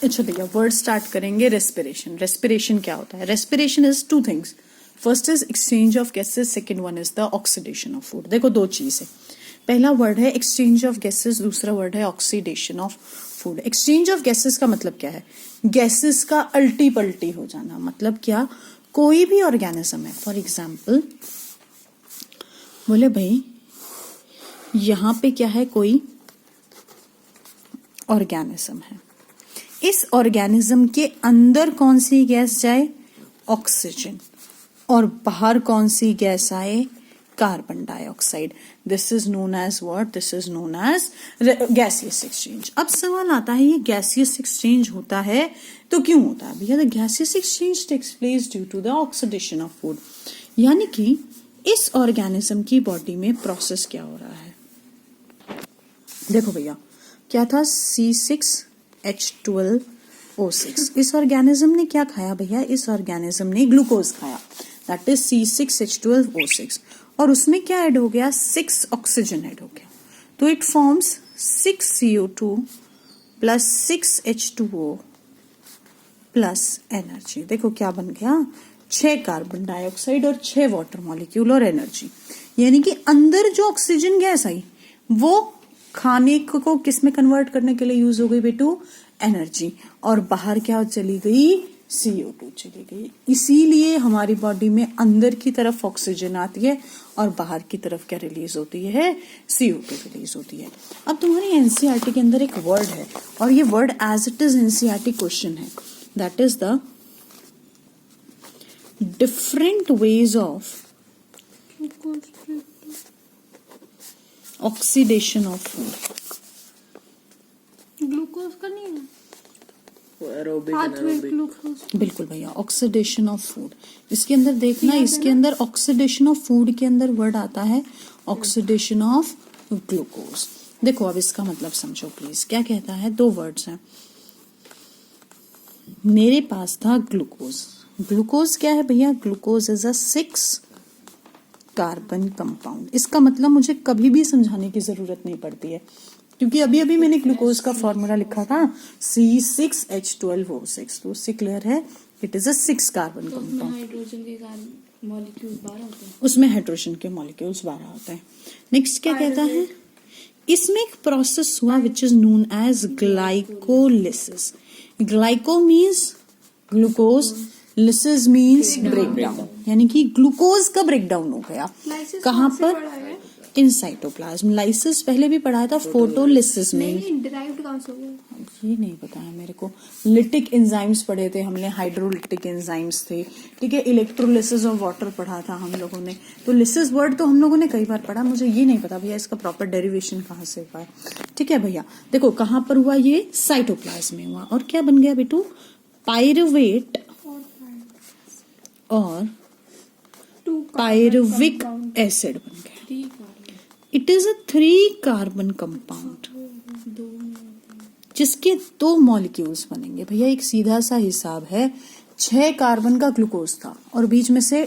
अच्छा भैया, word start करेंगे रेस्पिरेशन। रेस्पिरेशन क्या होता है? Respiration is two things. First is exchange of gases, second one is the oxidation of food. देखो दो चीज है, पहला वर्ड है एक्सचेंज ऑफ गैसेस, दूसरा वर्ड है oxidation of food. Exchange of gases का मतलब क्या है? गैसेस का अल्टी पल्टी हो जाना। मतलब क्या? कोई भी ऑर्गेनिज्म है, फॉर एग्जाम्पल बोले भाई यहां पे क्या है, कोई ऑर्गेनिज्म है, इस ऑर्गेनिज्म के अंदर कौन सी गैस जाए? ऑक्सीजन। और बाहर कौन सी गैस आए? Carbon dioxide. This is known as what? This is known as gaseous exchange. अब सवाल आता है, ये गैसियस एक्सचेंज होता है तो क्यों होता है भैया? The gaseous exchange takes place due to the oxidation of food. यानी कि इस ऑर्गेनिज्म की बॉडी में प्रोसेस क्या हो रहा है? देखो भैया, क्या था? C6H12O6। इस ऑर्गेनिज्म ने क्या खाया भैया? इस ऑर्गेनिज्म ने ग्लूकोज खाया, दैट इज C6H12O6। और उसमें क्या ऐड हो गया? 6 ऑक्सीजन ऐड हो गया, तो it forms 6 CO2 plus 6 H2O plus energy. देखो क्या बन गया? 6 कार्बन डाइऑक्साइड और 6 वाटर मॉलिक्यूल और एनर्जी। यानी कि अंदर जो ऑक्सीजन गैस आई वो खाने को किस में कन्वर्ट करने के लिए यूज हो गई बेटू? एनर्जी। और बाहर क्या चली गई? CO2 चली गई। इसीलिए हमारी बॉडी में अंदर की तरफ ऑक्सीजन आती है और बाहर की तरफ क्या रिलीज होती है? CO2 रिलीज होती है। अब तुम्हारी एनसीईआरटी के अंदर एक वर्ड है, और ये word as it is NCERT question है, that is the different ways of oxidation of food. Glucose का नहीं है? बिल्कुल भैया, ऑक्सीडेशन ऑफ फूड। इसके अंदर देखना, इसके अंदर ऑक्सीडेशन ऑफ फूड के अंदर वर्ड आता है ऑक्सीडेशन ऑफ ग्लूकोज। देखो अब इसका मतलब समझो प्लीज, क्या कहता है? दो वर्ड्स हैं। मेरे पास था ग्लूकोज। ग्लूकोज क्या है भैया? Glucose is a 6 carbon compound. इसका मतलब मुझे कभी भी समझाने की जरूरत नहीं पड़ती है, क्योंकि अभी अभी मैंने ग्लूकोज का फॉर्मूला लिखा था C6H12O6, तो उससे क्लियर है it is a 6 carbon compound. Hydrogen के मॉलिक्यूल्स 12 होते हैं, उसमें हाइड्रोजन के मॉलिक्यूल्स 12 होते हैं। नेक्स्ट क्या कहता है? इसमें एक प्रोसेस हुआ which is known as glycolysis. Glyco means glucose, lysis means breakdown, यानी कि ग्लूकोज का ब्रेकडाउन हो गया। कहाँ पर? In cytoplasm. लाइसिस पहले भी पढ़ाया था, फोटोलिसिस में। डिराइव्ड कहाँ से हुआ? ये नहीं पता है मेरे को। लिटिक एंजाइम्स पढ़े थे हमने, हाइड्रोलिटिक एंजाइम्स थे, ठीक है। इलेक्ट्रोलिसिस ऑफ वाटर पढ़ा था हम लोगों ने। तो लिसिस वर्ड तो हम लोगों ने कई बार पढ़ा, मुझे ये नहीं पता भैया इसका प्रॉपर डेरिवेशन कहाँ से हुआ है, ठीक है भैया। देखो कहाँ पर हुआ? ये साइटोप्लाज्म में हुआ, और क्या बन गया बेटू? पायरुवेट और पायरुविक एसिड बन गया। It is a 3 carbon compound जिसके 2 मॉलिक्यूल्स बनेंगे। भैया एक सीधा सा हिसाब है, 6 कार्बन का ग्लूकोज था और बीच में से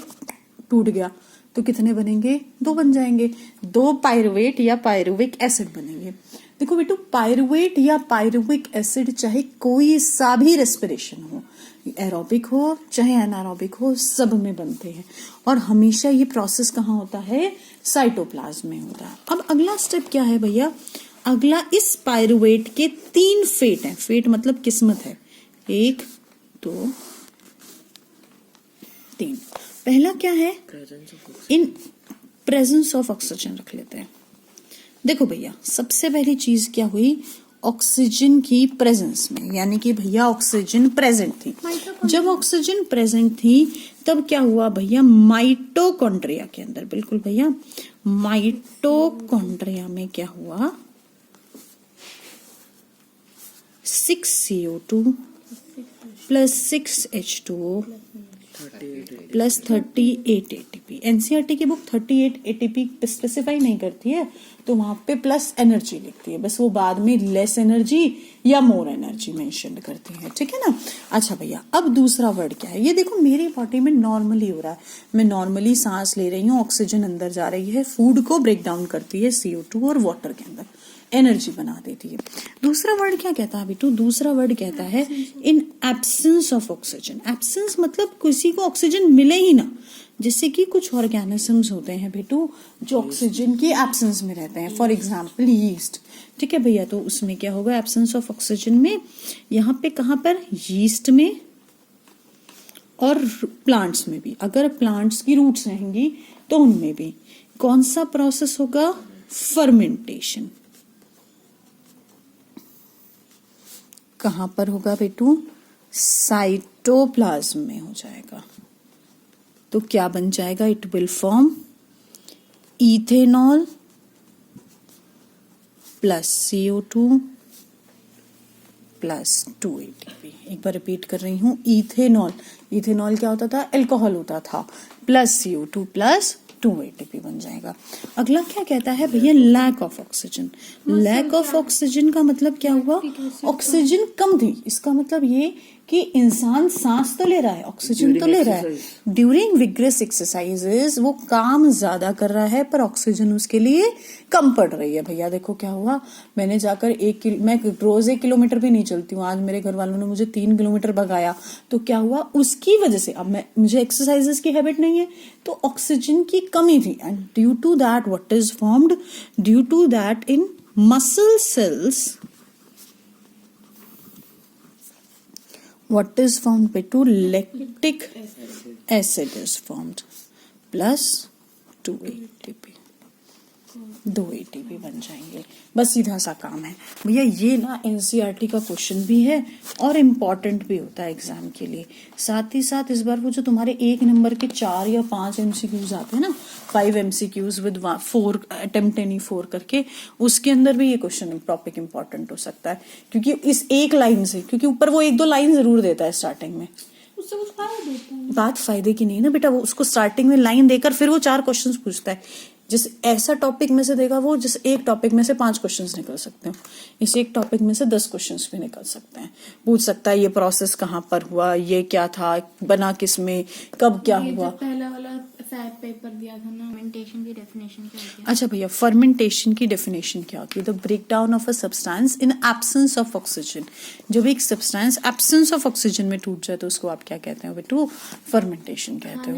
टूट गया, तो कितने बनेंगे? 2 बन जाएंगे। 2 पायरुवेट या पायरुविक एसिड बनेंगे। देखो बेटू, पायरुवेट या पायरुविक एसिड चाहे कोई सा भी रेस्पिरेशन हो, एरोबिक हो चाहे एनारोबिक हो, सब में बनते हैं। और हमेशा ये प्रोसेस कहाँ होता है? साइटोप्लाज्म में होता है। अब अगला स्टेप क्या है भैया? अगला, इस पायरुवेट के 3 फेट हैं। फेट मतलब किस्मत है, 1 2 3। पहला क्या है? इन प्रेजेंस ऑफ ऑक्सीजन रख लेते हैं। देखो भैया, सबसे पहली चीज क्या हुई? ऑक्सीजन की प्रेजेंस में, यानी कि भैया ऑक्सीजन प्रेजेंट थी। जब ऑक्सीजन प्रेजेंट थी तब क्या हुआ भैया? माइटोकॉन्ड्रिया के अंदर, बिल्कुल भैया, माइटोकॉन्ड्रिया में क्या हुआ? 6 CO2 plus 6 H2O plus 38 ATP। NCERT की बुक 38 ATP स्पेसिफाई नहीं करती है, तो वहां पे प्लस एनर्जी लिखती है, बस वो बाद में लेस एनर्जी या मोर एनर्जी मेंशन करती है, ठीक है ना। अच्छा भैया, अब दूसरा वर्ड क्या है? ये देखो मेरी बॉडी में नॉर्मली हो रहा है, मैं नॉर्मली सांस ले रही हूँ, ऑक्सीजन अंदर जा रही है, फूड को ब्रेक डाउन करती है CO2 और वाटर के अंदर, एनर्जी बना देती है। दूसरा वर्ड क्या कहता है बेटू? दूसरा वर्ड कहता है इन एब्सेंस ऑफ ऑक्सीजन। एब्सेंस मतलब किसी को ऑक्सीजन मिले ही ना, जैसे कि कुछ ऑर्गेनिजम्स होते हैं बेटू जो ऑक्सीजन की एब्सेंस में रहते हैं, फॉर एग्जाम्पल यीस्ट। ठीक है भैया, तो उसमें क्या होगा एब्सेंस ऑफ ऑक्सीजन में, यहाँ पे कहाँ पर, यीस्ट में और प्लांट्स में भी। अगर प्लांट्स की रूट्स रहेंगी तो उनमें भी कौन सा प्रोसेस होगा? फर्मेंटेशन। कहां पर होगा बेटू? साइटोप्लाज्म में हो जाएगा। तो क्या बन जाएगा? It will form ethanol plus CO2 plus 2 ATP। एक बार रिपीट कर रही हूं, इथेनॉल, इथेनॉल क्या होता था? अल्कोहल होता था, प्लस CO2 प्लस 2 ATP बन जाएगा। अगला क्या कहता है भैया? Lack of oxygen. Lack of oxygen का मतलब क्या हुआ? ऑक्सीजन कम थी। इसका मतलब ये कि इंसान सांस तो ले रहा है, ऑक्सीजन तो ले रहा है, ड्यूरिंग विग्रेस एक्सरसाइजेस वो काम ज्यादा कर रहा है पर ऑक्सीजन उसके लिए कम पड़ रही है। भैया देखो क्या हुआ, मैंने जाकर मैं रोज 1 किलोमीटर भी नहीं चलती हूँ, आज मेरे घर वालों ने मुझे 3 किलोमीटर भगाया, तो क्या हुआ? उसकी वजह से अब मुझे एक्सरसाइजेस की हैबिट नहीं है, तो ऑक्सीजन की कमी थी। And due to that what is formed? Due to that in muscle cells what is formed betu? Lactic acid is formed plus 2 ATP, 2 ATP बन जाएंगे। बस सीधा सा काम है भैया। ये ना NCERT का क्वेश्चन भी है और इम्पोर्टेंट भी होता है एग्जाम के लिए। साथ ही साथ इस बार वो जो तुम्हारे 1 नंबर के 4 या 5 MCQs आते हैं ना, 5 MCQs विद 4 अटेम्प्ट एनी 4 करके, उसके अंदर भी ये क्वेश्चन टॉपिक इम्पोर्टेंट हो सकता है, क्योंकि इस एक लाइन से, क्योंकि ऊपर वो 1-2 लाइन जरूर देता है स्टार्टिंग में। उससे कुछ फायदा देता है? बात फायदे की नहीं ना बेटा, वो उसको स्टार्टिंग में लाइन देकर फिर वो 4 क्वेश्चंस पूछता है। जिस ऐसा टॉपिक में से देगा वो, जिस एक टॉपिक में से 5 क्वेश्चंस निकल सकते हैं, इस एक टॉपिक में से 10 क्वेश्चंस भी निकल सकते हैं। पूछ सकता है ये प्रोसेस कहाँ पर हुआ, ये क्या था, बना किस में, कब क्या हुआ। पहला वाला पेपर दिया था ना, फर्मेंटेशन की डेफिनेशन क्या होती है? अच्छा भैया, फर्मेंटेशन की डेफिनेशन क्या होती है? The break down of a substance in absence of oxygen. जब एक सब्सटेंस एब्सेंस ऑफ ऑक्सीजन में टूट जाए तो उसको आप क्या कहते हो बेटू? फर्मेंटेशन कहते हो।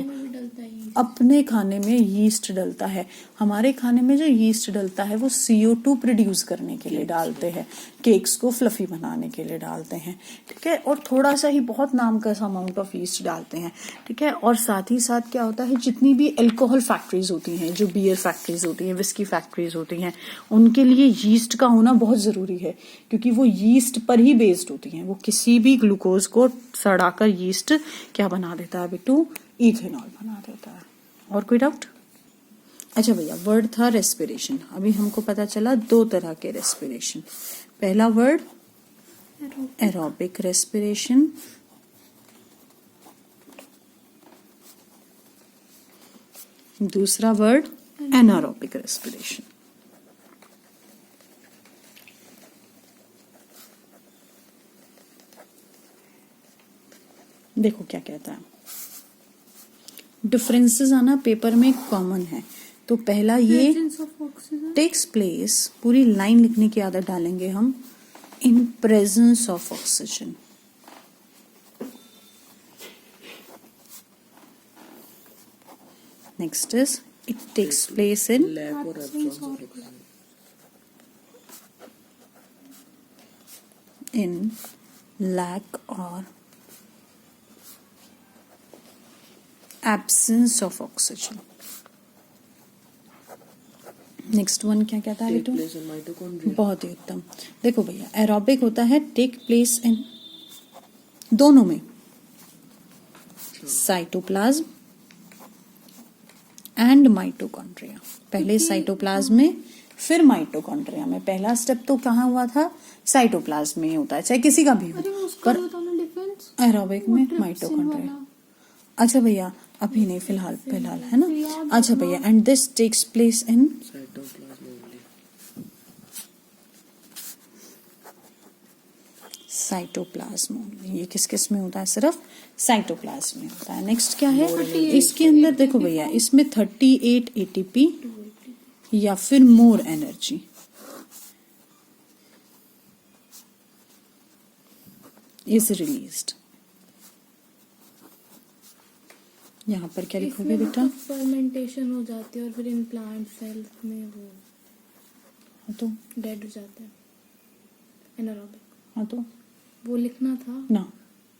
अपने खाने में यीस्ट डलता है, हमारे खाने में जो यीस्ट डलता है वो CO2 प्रोड्यूस करने के लिए डालते हैं, केक्स को फ्लफी बनाने के लिए डालते हैं, ठीक है, और थोड़ा सा ही बहुत नाम का अमाउंट ऑफ यीस्ट डालते हैं, ठीक है। और साथ ही साथ क्या होता है, जितनी भी अल्कोहल फैक्ट्रीज होती हैं, जो बियर फैक्ट्रीज होती हैं, विस्की फैक्ट्रीज होती हैं, उनके लिए यीस्ट का होना बहुत जरूरी है, क्योंकि वो यीस्ट पर ही बेस्ड होती हैं। वो किसी भी ग्लूकोज को सड़ाकर यीस्ट क्या बना देता है बेटू? इथेनॉल बना देता है। और कोई डाउट? अच्छा भैया, वर्ड था रेस्पिरेशन। अभी हमको पता चला 2 तरह के रेस्पिरेशन। पहला वर्ड एरोबिक रेस्पिरेशन, दूसरा वर्ड एनारोबिक रेस्पिरेशन। देखो क्या कहता है, डिफरेंसेस आना पेपर में कॉमन है। तो पहला ये टेक्स प्लेस, पूरी लाइन लिखने की आदत डालेंगे हम, in presence of oxygen. Next is it takes place in lack और absence of oxygen. Next one क्या कहता है बेटू? बहुत ही उत्तम। देखो भैया, एरोबिक होता है टेक प्लेस इन दोनों में, साइटोप्लाज्म एंड माइटोकॉन्ड्रिया। पहले साइटोप्लाज्म में फिर माइटोकॉन्ड्रिया में। पहला स्टेप तो कहाँ हुआ था? साइटोप्लाज्म में होता है, चाहे किसी का भी हो, पर एरोबिक में माइटोकॉन्ड्रिया। अच्छा भैया, अभी नहीं, फिलहाल है ना। अच्छा भैया, and this takes place in cytoplasm only. ये किस किस में होता है? सिर्फ साइटोप्लाज्म में होता है। नेक्स्ट क्या है इसके अंदर? देखो भैया, इसमें 38 ATP या फिर मोर एनर्जी, इज रिलीज्ड। यहाँ पर क्या लिखोगे बेटा? फर्मेंटेशन हो जाती है और फिर इन प्लांट सेल्स में वो हाँ तो डेड हो जाते हैं, एनारोबिक। हाँ तो वो लिखना था। ना,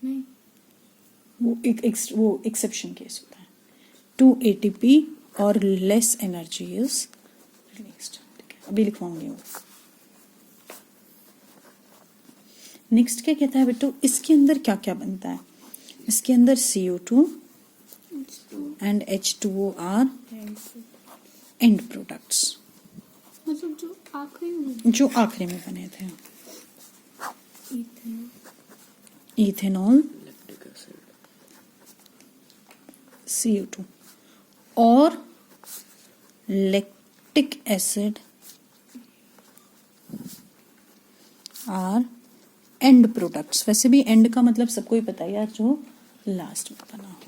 नहीं, वो वो एक्सेप्शन केस होता है। 2 ATP और लेस एनर्जी इज रिलीज्ड। ठीक है, अभी लिखवाऊंगी वो। नेक्स्ट क्या कहता है बेटो? इसके अंदर क्या क्या बनता है? इसके अंदर CO2 and H2O are end products, मतलब जो आखिरी में जो आखिरी में बने थे। इथेनॉल, इथेनॉल, CO2 और lactic acid are end products. वैसे भी एंड का मतलब सबको ही पता है यार, जो लास्ट में बना हो।